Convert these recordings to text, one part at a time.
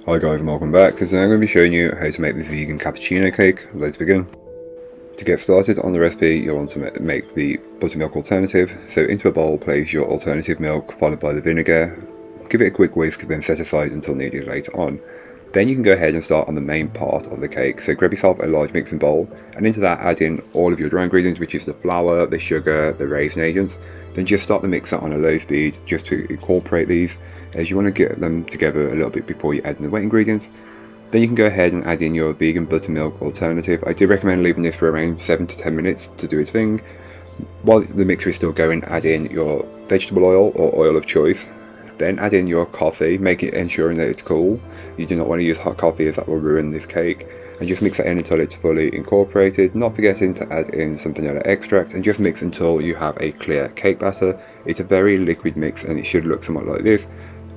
Hi guys and welcome back. So today I'm going to be showing you how to make this vegan cappuccino cake. Let's begin. To get started on the recipe, you'll want to make the buttermilk alternative. So into a bowl place your alternative milk followed by the vinegar. Give it a quick whisk, then set aside until needed later on. Then you can go ahead and start on the main part of the cake. So grab yourself a large mixing bowl and into that add in all of your dry ingredients, which is the flour, the sugar, the raisin agents. Then just start the mixer on a low speed just to incorporate these, as you want to get them together a little bit before you add in the wet ingredients. Then you can go ahead and add in your vegan buttermilk alternative. I do recommend leaving this for around 7 to 10 minutes to do its thing. While the mixer is still going, add in your vegetable oil or oil of choice. Then add in your coffee, ensuring that it's cool. You do not want to use hot coffee as that will ruin this cake. And just mix that in until it's fully incorporated, not forgetting to add in some vanilla extract, and just mix until you have a clear cake batter. It's a very liquid mix and it should look somewhat like this.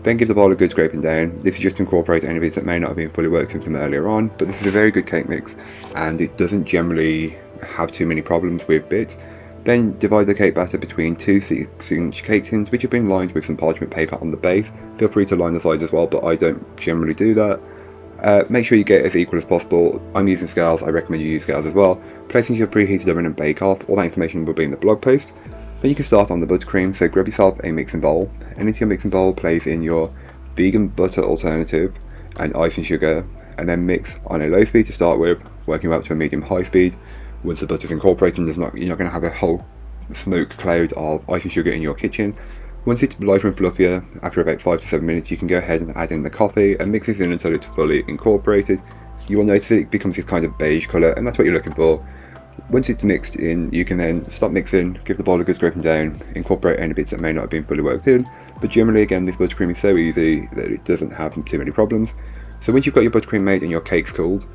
Then give the bowl a good scraping down. This is just to incorporate any bits that may not have been fully worked in from earlier on, but this is a very good cake mix and it doesn't generally have too many problems with bits. Then divide the cake batter between two 6-inch cake tins which have been lined with some parchment paper on the base. Feel free to line the sides as well, but I don't generally do that. Make sure you get it as equal as possible. I'm using scales, I recommend you use scales as well. Place into your preheated oven and bake off. All that information will be in the blog post. Then you can start on the buttercream, so grab yourself a mixing bowl, and into your mixing bowl place in your vegan butter alternative and icing sugar, and then mix on a low speed to start with, working up to a medium-high speed. Once the butter's incorporated, you're not going to have a whole smoke cloud of icing sugar in your kitchen. Once it's lighter and fluffier, after about 5 to 7 minutes, you can go ahead and add in the coffee and mix this in until it's fully incorporated. You will notice it becomes this kind of beige colour, and that's what you're looking for. Once it's mixed in, you can then stop mixing, give the bowl a good scraping down, incorporate any bits that may not have been fully worked in. But generally, again, this buttercream is so easy that it doesn't have too many problems. So once you've got your buttercream made and your cake's cooled,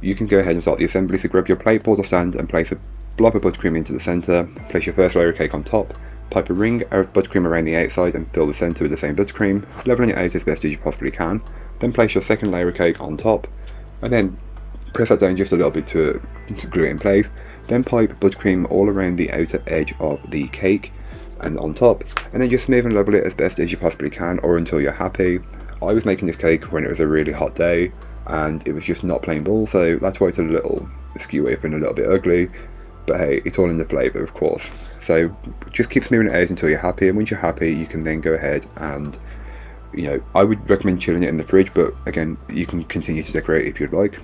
you can go ahead and start the assembly. So grab your plate, board or stand and place a blob of buttercream into the centre, place your first layer of cake on top, pipe a ring of buttercream around the outside and fill the centre with the same buttercream, leveling it out as best as you possibly can. Then place your second layer of cake on top, and then press that down just a little bit to glue it in place. Then pipe buttercream all around the outer edge of the cake and on top, and then just smooth and level it as best as you possibly can, or until you're happy. I was making this cake when it was a really hot day and it was just not plain ball, so that's why it's a little skew and a little bit ugly, but hey, it's all in the flavour of course. So just keep smoothing it out until you're happy, and once you're happy you can then go ahead and, I would recommend chilling it in the fridge, but again, you can continue to decorate if you'd like.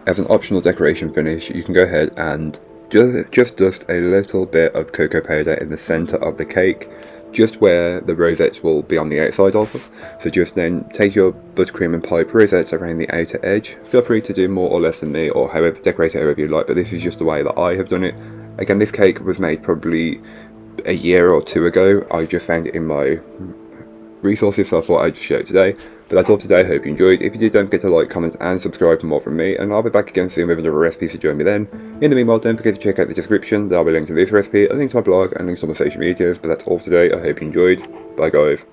As an optional decoration finish, you can go ahead and just dust a little bit of cocoa powder in the centre of the cake, just where the rosettes will be on the outside of. So just then take your buttercream and pipe rosettes around the outer edge. Feel free to do more or less than me, or decorate it however you like, but this is just the way that I have done it. Again, this cake was made probably a year or two ago. I just found it in my resources, so I thought I'd share it today. But that's all for today. I hope you enjoyed. If you did, don't forget to like, comment and subscribe for more from me, and I'll be back again soon with another recipe, so join me then. In the meanwhile, don't forget to check out the description. There'll be links to this recipe, a link to my blog, and links to my social medias. But that's all for today. I hope you enjoyed. Bye guys.